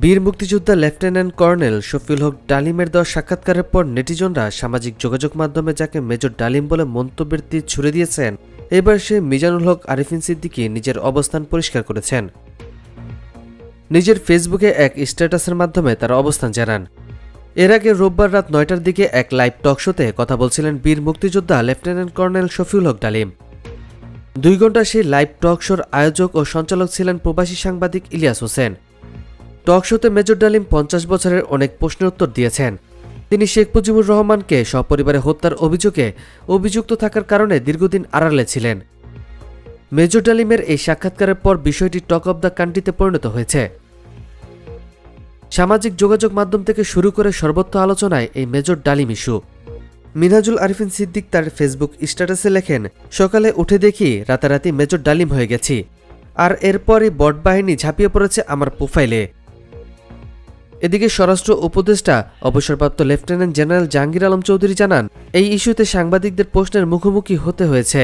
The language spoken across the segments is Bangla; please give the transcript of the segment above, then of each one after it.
বীর মুক্তিযোদ্ধা লেফটেন্যান্ট কর্নেল শফিউল হক ডালিমের দেওয়া সাক্ষাৎকারের পর নেটিজনরা সামাজিক যোগাযোগ মাধ্যমে যাকে মেজর ডালিম বলে মন্তব্যের তীর ছুড়ে দিয়েছেন, এবার সে মিজানুল হক আরিফিন সিদ্দিকী নিজের অবস্থান পরিষ্কার করেছেন। নিজের ফেসবুকে এক স্ট্যাটাসের মাধ্যমে তার অবস্থান জানান। এর আগে রোববার রাত ৯টার দিকে এক লাইভ টক শোতে কথা বলছিলেন বীর মুক্তিযোদ্ধা লেফটেন্যান্ট কর্নেল শফিউল হক ডালিম। ২ ঘণ্টা সেই লাইভ টক শোর আয়োজক ও সঞ্চালক ছিলেন প্রবাসী সাংবাদিক ইলিয়াস হোসেন। টক শোতে মেজর ডালিম ৫০ বছরের অনেক প্রশ্নের উত্তর দিয়েছেন। তিনি শেখ মুজিবুর রহমানকে সপরিবারে হত্যার অভিযোগে অভিযুক্ত থাকার কারণে দীর্ঘদিন আড়ালে ছিলেন। মেজর ডালিমের এই সাক্ষাৎকারের পর বিষয়টি টক অব দ্য কান্ট্রিতে পরিণত হয়েছে। সামাজিক যোগাযোগ মাধ্যম থেকে শুরু করে সর্বত্র আলোচনায় এই মেজর ডালিম ইস্যু। মিনহাজুল আরিফিন সিদ্দিক তার ফেসবুক স্ট্যাটাসে লেখেন, সকালে উঠে দেখি রাতারাতি মেজর ডালিম হয়ে গেছি, আর এরপরই বট বাহিনী ঝাঁপিয়ে পড়েছে আমার প্রোফাইলে। এদিকে স্বরাষ্ট্র উপদেষ্টা অবসরপ্রাপ্ত লেফটেন্যান্ট জেনারেল জাহাঙ্গীর আলম চৌধুরী জানান, এই ইস্যুতে সাংবাদিকদের প্রশ্নের মুখোমুখি হতে হয়েছে।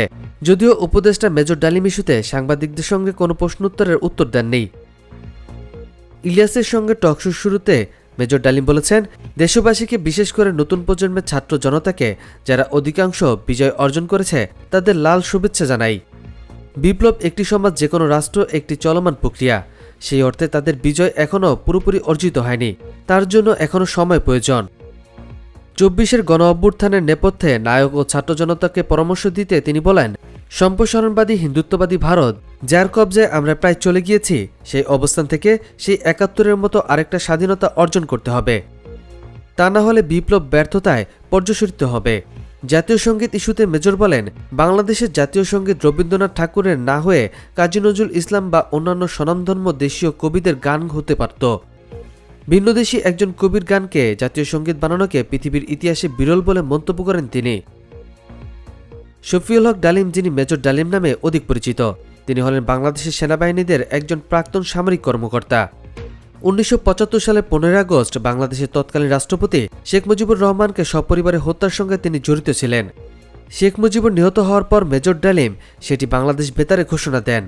যদিও উপদেষ্টা মেজর ডালিম ইস্যুতে সাংবাদিকদের সঙ্গে কোনো প্রশ্নোত্তরের উত্তর দেননি। ইলিয়াসের সঙ্গে টকশো শুরুতে মেজর ডালিম বলেছেন, দেশবাসীকে বিশেষ করে নতুন প্রজন্মের ছাত্র জনতাকে যারা অধিকাংশ বিজয় অর্জন করেছে তাদের লাল শুভেচ্ছা জানাই। বিপ্লব একটি সমাজ যে কোনো রাষ্ট্র একটি চলমান প্রক্রিয়া, সেই অর্থে তাদের বিজয় এখনও পুরোপুরি অর্জিত হয়নি, তার জন্য এখনও সময় প্রয়োজন। ২৪-এর গণ অভ্যুত্থানের নেপথ্যে নায়ক ও ছাত্র জনতাকে পরামর্শ দিতে তিনি বলেন, সম্প্রসারণবাদী হিন্দুত্ববাদী ভারত যার কবজায় আমরা প্রায় চলে গিয়েছি, সেই অবস্থান থেকে সেই ৭১-এর মতো আরেকটা স্বাধীনতা অর্জন করতে হবে, তা না হলে বিপ্লব ব্যর্থতায় পর্যবসিত হবে। জাতীয় সঙ্গীত ইস্যুতে মেজর বলেন, বাংলাদেশের জাতীয় সঙ্গীত রবীন্দ্রনাথ ঠাকুরের না হয়ে কাজী নজরুল ইসলাম বা অন্যান্য স্বনামধন্য দেশীয় কবিদের গান হতে পারত। ভিন্নদেশী একজন কবির গানকে জাতীয় সঙ্গীত বানানোকে পৃথিবীর ইতিহাসে বিরল বলে মন্তব্য করেন তিনি। শফিউল হক ডালিম, যিনি মেজর ডালিম নামে অধিক পরিচিত, তিনি হলেন বাংলাদেশের সেনাবাহিনীদের একজন প্রাক্তন সামরিক কর্মকর্তা। ১৯৭৫ সালের ১৫ আগস্ট বাংলাদেশের তৎকালীন রাষ্ট্রপতি শেখ মুজিবুর রহমানকে সপরিবারে হত্যার সঙ্গে তিনি জড়িত ছিলেন। শেখ মুজিবুর নিহত হওয়ার পর মেজর ডালিম সেটি বাংলাদেশ বেতারে ঘোষণা দেন।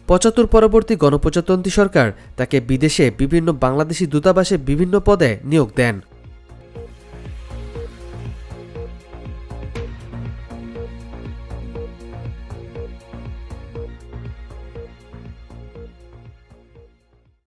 ৭৫ পরবর্তী গণপ্রজাতন্ত্রী সরকার তাকে বিদেশে বিভিন্ন বাংলাদেশি দূতাবাসে বিভিন্ন পদে নিয়োগ দেন।